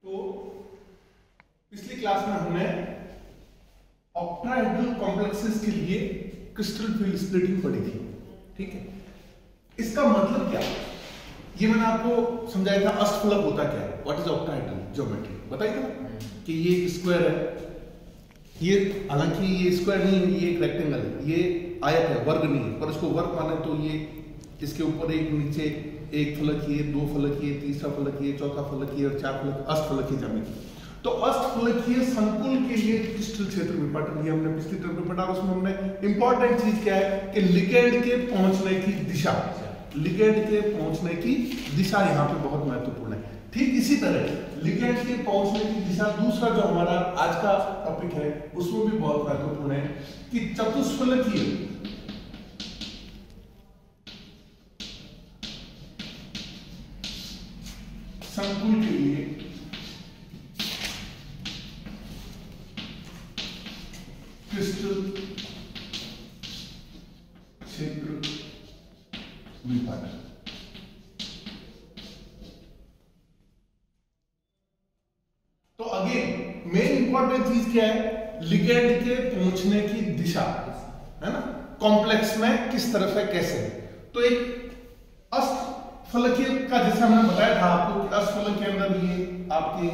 तो पिछली क्लास में हमने ऑक्टाहेड्रल कॉम्प्लेक्सेस के लिए क्रिस्टल फील्ड स्प्लिटिंग पढ़ी थी। ठीक है, इसका मतलब क्या है ये मैंने आपको समझाया था। अष्टफलक होता क्या है, व्हाट इज ऑक्टाहेड्रल ज्योमेट्री, बताइए ना कि ये एक स्क्वायर है, ये हालांकि ये स्क्वायर नहीं है, ये एक रेक्टेंगल है, ये आयत है, वर्ग नहीं है, पर इसको वर्ग माने तो ये इसके ऊपर एक नीचे एक फलक ये, दो फलक ये, तीसरा फलक ये, चौथा फलक ये और चार फलक, अष्टफलकीय ज्यामिति। तो अष्टफलकीय संकुल के लिए क्रिस्टल क्षेत्र विपाटन ये हमने पिछली टर्म में पढ़ा। उसमें हमने इंपॉर्टेंट चीज क्या है कि लिगेंड के पहुंचने की दिशा, लिगेंड के पहुंचने की दिशा यहाँ पे बहुत महत्वपूर्ण है। ठीक इसी तरह लिगेंड के पहुंचने की दिशा दूसरा जो हमारा आज का टॉपिक है उसमें भी बहुत महत्वपूर्ण है कि चतुष्फलकीय संकुल के लिए क्रिस्टल क्षेत्र विपाटन। तो अगेन मेन इंपॉर्टेंट चीज क्या है, लिगेंड के पहुंचने की दिशा है ना, कॉम्प्लेक्स में किस तरफ है, कैसे है। तो एक अष्टफलकीय का जैसे हमने बताया था आपको कि अष्टफलक के अंदर ये आपके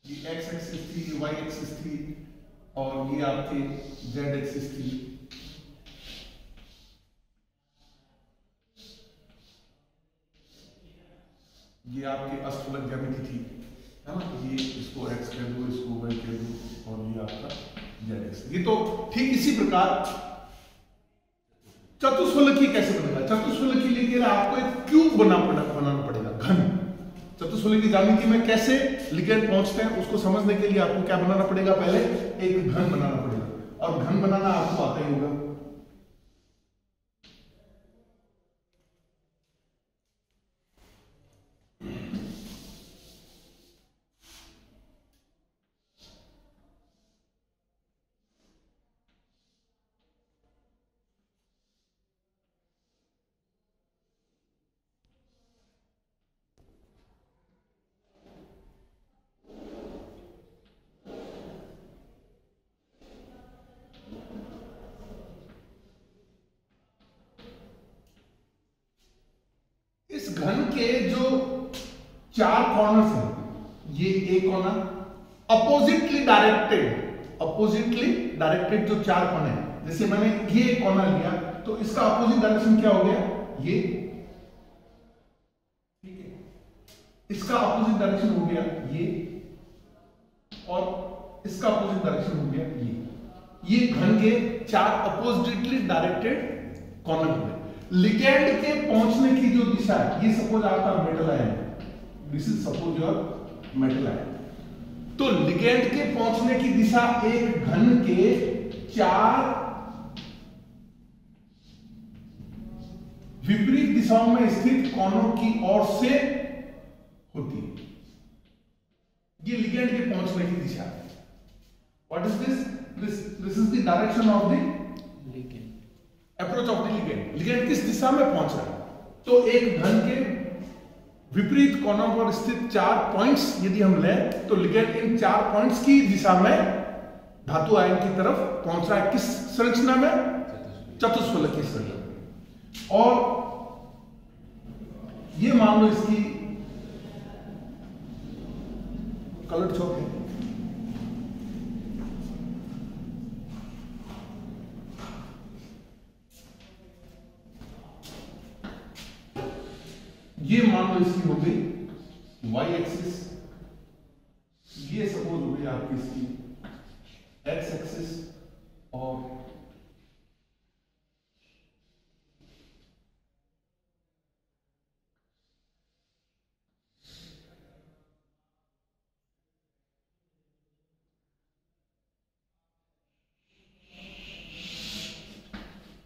ये एक्स एक्सिस थी, ये वाई एक्सिस थी और ये आपके जेड एक्सिस थी। ये आपके अष्टफलक ज्यामिति थी, है ना, ये इसको x कह दो, इसको y कह दो और ये आपका z। ये तो ठीक इसी प्रकार चतुष्फलकीय कैसे बनेगा, चतुष्फलकीय के लिए आपको एक क्यूब बनाना पड़ेगा, घन। चतुष्फलकीय ज्यामिति में कैसे लिगेंड पहुंचते हैं उसको समझने के लिए आपको क्या बनाना पड़ेगा, पहले एक घन बनाना पड़ेगा, और घन बनाना आपको आता ही होगा। घन के जो चार कॉर्नर्स हैं, ये एक कॉर्नर अपोजिटली डायरेक्टेड जो चार कोने हैं, जैसे मैंने ये एक कॉर्नर लिया तो इसका अपोजिट डायरेक्शन क्या हो गया, ये, ठीक है, इसका अपोजिट डायरेक्शन हो गया ये, और इसका अपोजिट डायरेक्शन हो गया ये घन के चार अपोजिटली डायरेक्टेड कॉर्नर हो गए। लिगेंड के पहुंचने की जो दिशा है, ये सपोज आपका metal ion, this is suppose your metal ion. तो लिगेंड के पहुंचने की दिशा एक घन के चार विपरीत दिशाओं में स्थित कोनों की ओर से होती है। ये लिगेंड के पहुंचने की दिशा है। What is this? This is the direction of the approach of the ligand. Ligand किस दिशा में पहुंच रहा है, तो एक घन के विपरीत कोनों पर स्थित चार पॉइंट्स यदि हम लें तो लिगेंड इन चार पॉइंट्स की दिशा में धातु आयन की तरफ पहुंच रहा है। किस संरचना में? चतुष्फलकीय संरचना में। और ये मान लो इसकी कलर चौक है, ये मान लो इसकी हो गई y एक्सिस, ये सपोज हो गई आपकी इसकी x एक्सिस, और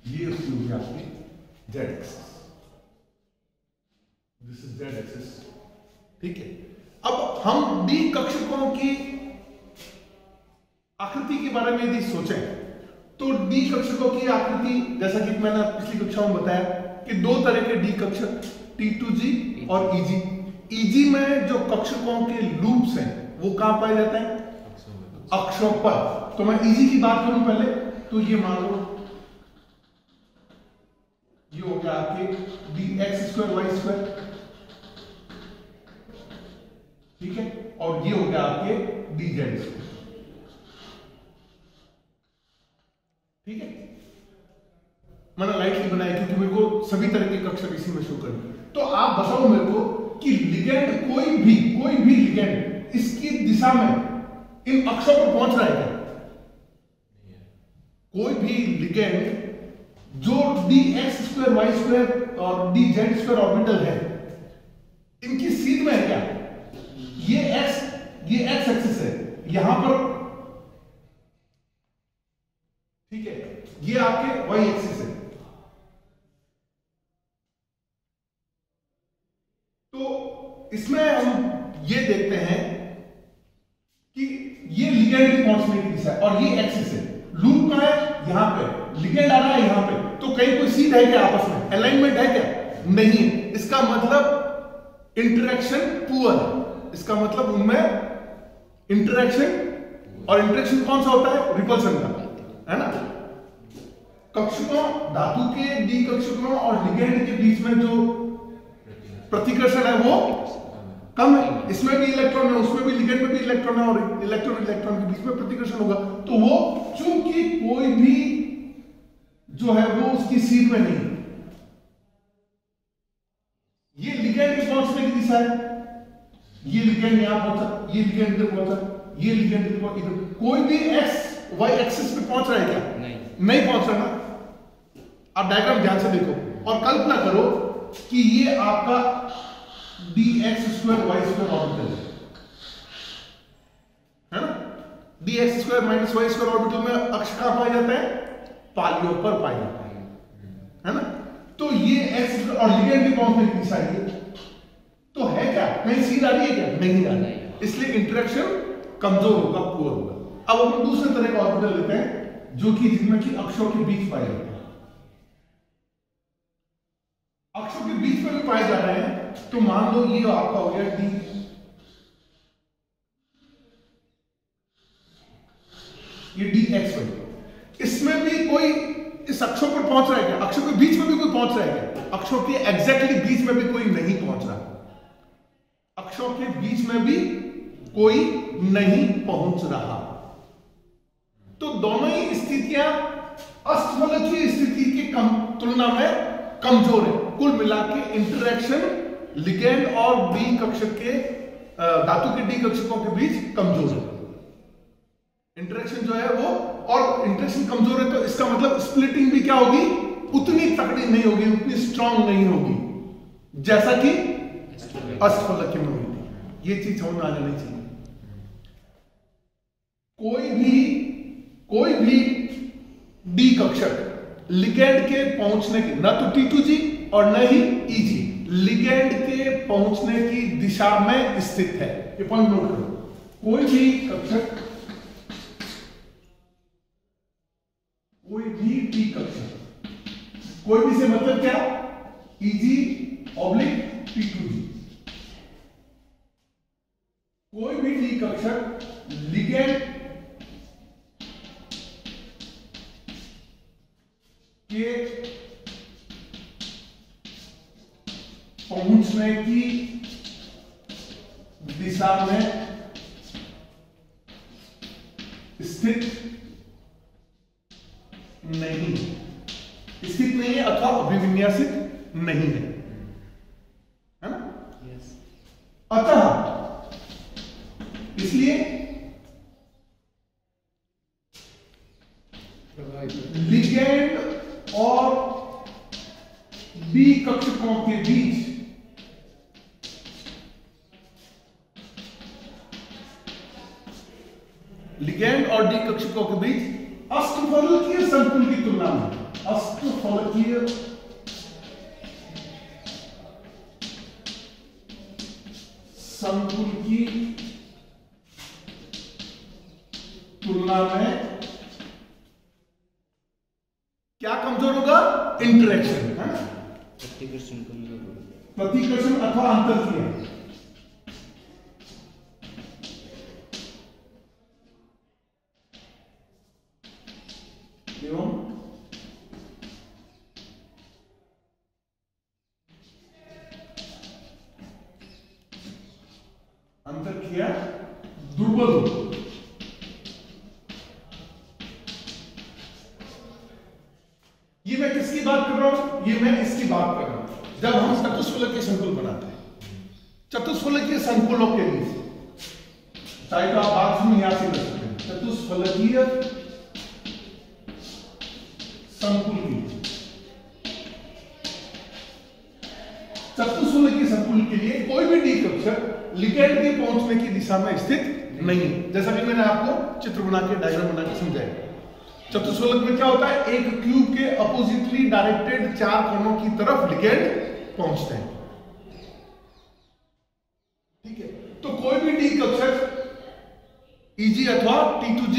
ये उसकी हो गई आपकी z axis, this is z axis. ठीक है, अब हम डी कक्षकों की आकृति के बारे में यदि सोचें तो डी कक्षकों की आकृति, जैसा कि मैंने पिछली कक्षा में बताया कि दो तरह के डी कक्षक T2G और EG। ईजी में जो कक्षकों के लूप्स हैं वो कहां पाए जाते हैं? अक्षों पर। तो मैं ईजी की बात करूं पहले, तो ये मान लो ये हो गया आपके dx² y², ठीक है, और ये हो गया आपके dz², ठीक है। मैंने लाइटली बनाया क्योंकि मेरे को सभी तरह के कक्षक इसी में शो करने। तो आप बताओ मेरे को कि लिगेंड कोई भी लिगेंड इसकी दिशा में इन अक्षों पर पहुंच रहा है क्या? कोई भी लिगेंड जो dx² y² और dz² ऑर्बिटल है, इनकी सीध में है क्या? ये x एक्सिस है यहां पर, ठीक है, ये आपके y एक्सिस है। तो इसमें हम ये देखते हैं कि ये लिगेंड की पहुंचने की दिशा है और ये एक्सिस है। लूप कहां है? यहां पे। लिगेंड आ रहा है यहां पे, तो कहीं कोई सीध है क्या आपस में? अलाइनमेंट है क्या? नहीं है। इसका मतलब इंटरेक्शन पुअर है। इसका मतलब उनमें इंटरेक्शन, और इंटरेक्शन कौन सा होता है? रिपल्सन का, है ना। कक्षकों, धातु के डी कक्षकों और लिगेंड के बीच में जो प्रतिकर्षण है वो कम है। इसमें भी इलेक्ट्रॉन है, उसमें भी, लिगेंड में भी इलेक्ट्रॉन है, और इलेक्ट्रॉन इलेक्ट्रॉन के बीच में प्रतिकर्षण होगा। तो वो चूंकि कोई भी जो है वो उसकी सीध में नहीं, ये लिगेंड की पहुंचने की दिशा है। ये लिगेंड यहां पहुंचा, ये लिगेंड इधर पहुंचा, ये लिगेंड इधर। कोई भी एक्स वाई एक्सिस पे पहुंच रहा है क्या? नहीं पहुंच रहा ना। आप डायग्राम ध्यान से देखो और कल्पना करो कि ये आपका dx² y² ऑर्बिटल है ना। dx² - y² ऑर्बिटल में अक्ष कहां पाए जाते हैं? पालियों पर पाए जाते हैं, है ना। तो ये एक्स और लिगेंड की पहुंचने की दिशा है, तो है क्या? कहीं सीध आ रही है क्या? नहीं आ रही है। इसलिए इंटरेक्शन कमजोर होगा, पुअर होगा। अब हम दूसरे तरह का ऑर्बिटल लेते हैं जो कि जिनमें की अक्षों के बीच पाए जाते हैं। अक्षों के बीच में भी पाए जा रहे हैं, तो मान लो ये आपका हो गया डी, ये dx²। इसमें भी कोई इस अक्षों पर पहुंच रहा है क्या? अक्षों के बीच में भी कोई पहुंच रहा है क्या? अक्षों के एग्जैक्टली बीच में भी कोई नहीं पहुंच रहा। अक्षों के बीच में भी कोई नहीं पहुंच रहा। तो दोनों ही स्थितियां अष्टफलकीय स्थिति की तुलना में कमजोर है। कुल मिला के इंटरेक्शन लिगेंड और डी कक्षक के, धातु के डी कक्षकों के बीच कमजोर है। इंटरेक्शन जो है वो, और इंटरेक्शन कमजोर है तो इसका मतलब स्प्लिटिंग भी क्या होगी? उतनी तकड़ी नहीं होगी, उतनी स्ट्रांग नहीं होगी जैसा कि अष्टफलकीय में हुई थी। ये चीज समझ में आ जानी चाहिए। कोई भी डी कक्षक लिगेंड के पहुंचने की, न तो T2G और न ही EG, लिगेंड के पहुंचने की दिशा में स्थित है। ये पॉइंट नोट करो। कोई भी कक्षक, कोई भी डी कक्षक, कोई भी से मतलब क्या? EG/T2G। कोई भी डी कक्षक लिगेंड के पहुंचने की दिशा में स्थित नहीं, स्थित नहीं है अथवा अभिविन्यासित नहीं है, है ना। अतः इसलिए लिगेंड और डी कक्षकों के बीच लिगेंड और डी कक्षकों के बीच अष्टफलकीय संकुल की तुलना में, अष्टफलकीय संकुल की तुलना में क्या कमजोर होगा? इंटरेक्शन, है ना। प्रतिकर्षण अथवा अंतरक्रिया, किया दुर्बल हो। ये मैं किसकी बात कर रहा हूं? ये मैं इसकी बात कर रहा हूं जब हम चतुष्फलकीय संकुल बनाते हैं। चतुष्फलकीय संकुलों के लिए चाहे तो आप बात सुनिए, यहां से कर सकते हैं। चतुष्फलकीय संकुल के लिए, चतुष्फलकीय संकुल के लिए कोई भी डी कक्षक लिगैंड के पहुंचने की दिशा में स्थित नहीं है। जैसा कि मैंने आपको चित्र बना के, डायग्राम बना के समझाया। चतुष्फलक में क्या होता है? एक क्यूब के अपोजिटली डायरेक्टेड चार कोनों की तरफ लिगैंड पहुंचते हैं। ठीक है, तो कोई भी डी कक्षक ईजी अथवा T2G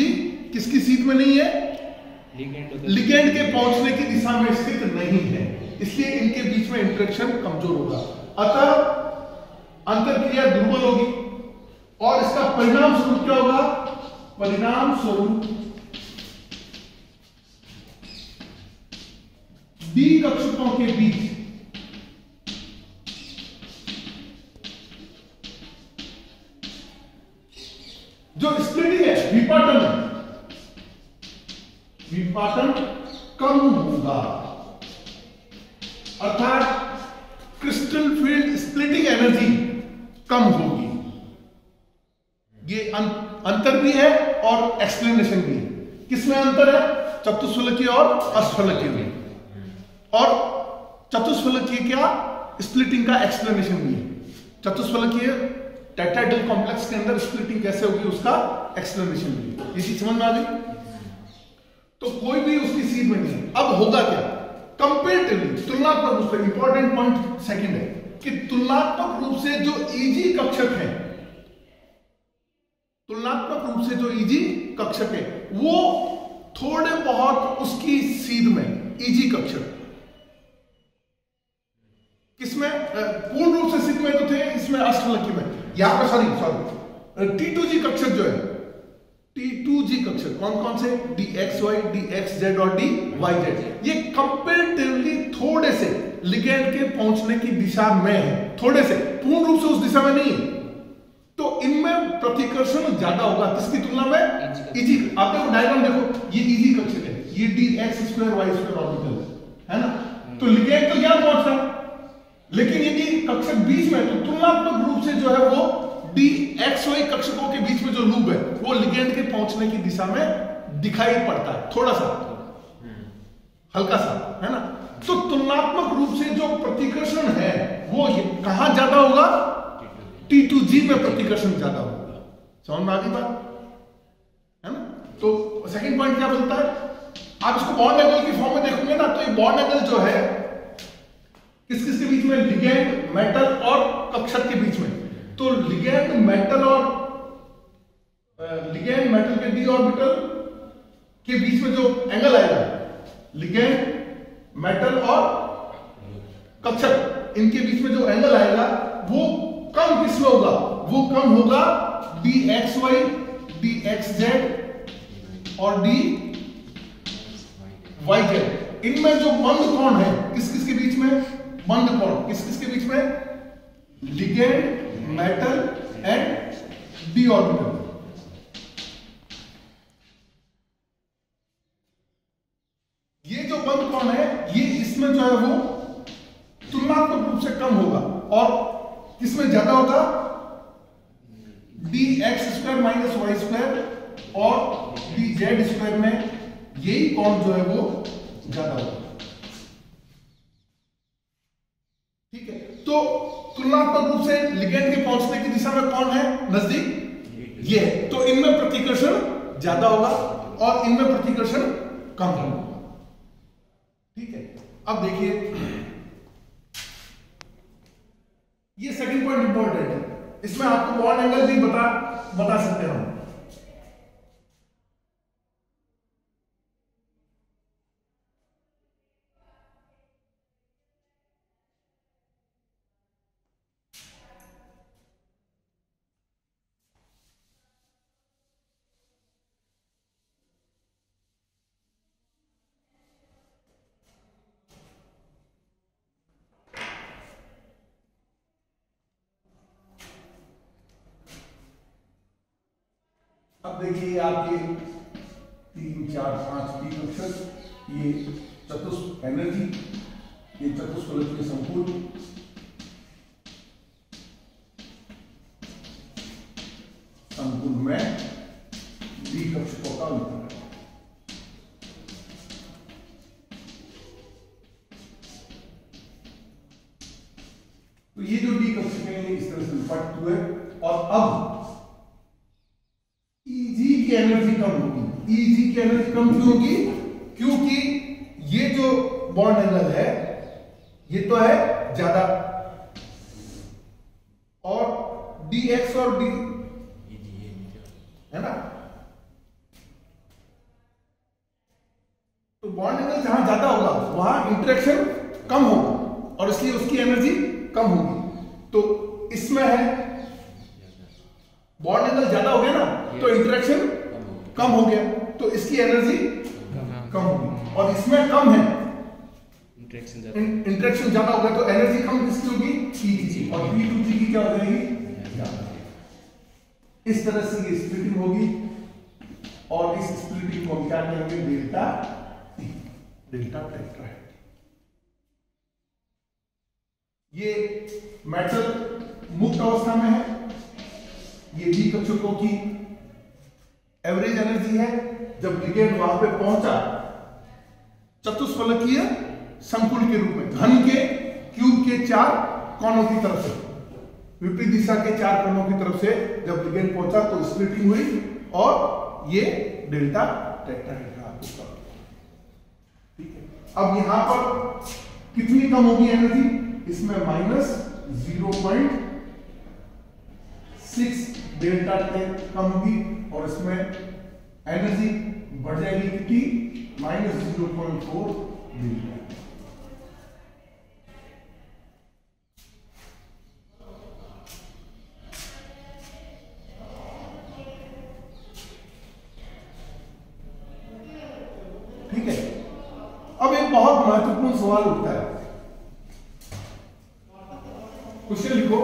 किसकी सीध में नहीं है? लिगैंड के पहुंचने की दिशा में स्थित नहीं है, इसलिए इनके बीच में इंटरेक्शन कमजोर होगा, अतः अंतरक्रिया दुर्बल होगी और इसका परिणाम स्वरूप क्या होगा? परिणाम स्वरूप डी कक्षकों के बीच जो स्प्लिटिंग है, विपाटन है, विपाटन कम होगा, अर्थात क्रिस्टल फील्ड स्प्लिटिंग एनर्जी कम होगी। ये अंतर भी है और एक्सप्लेनेशन भी है। किसमें अंतर है? चतुष्फलकीय और अष्टफलकीय में। और चतुष्फलकीय क्या? स्प्लिटिंग का एक्सप्लेनेशन भी है। चतुष्फलकीय टेट्राहेड्रल कॉम्प्लेक्स के अंदर स्प्लिटिंग कैसे होगी उसका एक्सप्लेनेशन भी है। ये चीज समझ में आ गई? तो कोई भी उसकी सीध में नहीं है। अब होगा क्या? कंपेरेटिवली, तुलनात्मक रूप से, इंपॉर्टेंट पॉइंट सेकंड है कि तुलनात्मक रूप से जो ईजी कक्षक है, तुलनात्मक रूप से जो ईजी कक्षक है वो थोड़े बहुत उसकी सीध में, ईजी कक्षक किसमें पूर्ण रूप से सीध में तो थे, इसमें अष्टफलकीय में। यहां पर सॉरी T2G कक्षक जो है, T2G कक्षक कौन कौन से? DXY, DXZ और DYZ। ये कंपेरेटिवली थोड़े से लिगैंड के पहुंचने की दिशा में है, थोड़े से, पूर्ण रूप से उस दिशा में नहीं है। तो इनमें प्रतिकर्षण ज्यादा होगा किसकी तुलना में? इजी। आप देखो डायग्राम देखो, ये इजी कक्षक है, ये DX2Y2 ऑर्बिटल है ना। तो लिगैंड तो यहां पहुंच रहा है, लेकिन यदि कक्षक बीच में, तो तुलनात्मक रूप से जो है वो DXY कक्षकों के बीच में जो लूप है वो लिगैंड के पहुंचने की दिशा में दिखाई पड़ता है, थोड़ा सा, हल्का सा, है ना। तो तुलनात्मक रूप से जो प्रतिकर्षण है वो कहां ज्यादा होगा? T2G में प्रतिकर्षण ज्यादा होगा। समझ में आ गई बात, है ना। तो सेकंड पॉइंट क्या बोलता है? आप इसको बॉन्ड एंगल की फॉर्म में देखोगे ना, तो ये बॉन्ड एंगल जो है किस किस के बीच में? लिगैंड, मेटल और कक्षक के बीच में। तो लिगैंड, मेटल और लिगैंड मेटल के डी ऑर्बिटल के बीच में जो एंगल आएगा, लिगैंड, मेटल और कक्षक, इनके बीच में जो एंगल आएगा वो कम किसमें होगा? वो कम होगा DXY, DXZ और DYZ। इनमें जो बंद कोण है किस किस के बीच में? बंद कोण किस किस के बीच में? Ligand, metal and D orbital. ये जो बंद कोण है, ये इसमें जो है वो तुलनात्मक रूप से कम होगा और किसमें ज्यादा होगा? DX² माइनस Y² और DZ² में यही कोण जो है वो ज्यादा होगा। ठीक है, तो तुलनात्मक रूप से लिगैंड के पहुंचने की दिशा में कौन है नजदीक? ये है। तो इनमें प्रतिकर्षण ज्यादा होगा और इनमें प्रतिकर्षण कम होगा। ठीक है, अब देखिए ये सेकंड पॉइंट इंपॉर्टेंट है, इसमें आपको बॉन्ड एंगल भी बता सकते हैं हम। अब देखिए आपके 3 4 5 पी अक्षर, ये चतुष्क एनर्जी, ये चतुष्फलक के संपूर्ण में डी कक्षकों का अंतर है। तो ये जो डी कक्षक है इस तरह से निपट हुए, और अब Eg की एनर्जी कम होगी। Eg की एनर्जी कम क्यों होगी? क्योंकि ये जो बॉन्ड एंगल है ये तो है ज्यादा, और dx और d है ना, तो बॉन्ड एंगल जहां ज्यादा होगा वहां इंटरेक्शन कम होगा और इसलिए उसकी एनर्जी कम होगी। तो इसमें है बॉन्ड एंगल ज्यादा हो गया ना, तो इंटरेक्शन कम हो गया, तो इसकी एनर्जी कम होगी, और इसमें कम है, इंटरेक्शन ज्यादा हो गया तो एनर्जी कम किसकी होगी? Eg, और P2G की क्या हो जाएगी? इस तरह से ये स्प्लिटिंग होगी, और इस स्प्लिटिंग को क्या कहेंगे? Delta T, delta tetrahedral. ये मेटल मुक्त अवस्था में है, ये डी कक्षकों की एवरेज एनर्जी है। जब लिगेंड वहां पे पहुंचा चतुष्फलकीय संकुल के रूप में, घन के क्यूब के 4 कोनों की तरफ से, विपरीत दिशा के 4 कोनों की तरफ से जब लिगेंड पहुंचा तो स्प्लिटिंग हुई, और ये डेल्टा टेट्राहेड्रल आपको कहा। ठीक है, अब यहां पर कितनी कम होगी एनर्जी? इसमें -0.6 डेल्टा टेन कम होगी, और इसमें एनर्जी बढ़ जाएगी कितनी? -0.4 डेल्टा। ठीक है, अब एक बहुत महत्वपूर्ण सवाल उठता है। क्वेश्चन लिखो,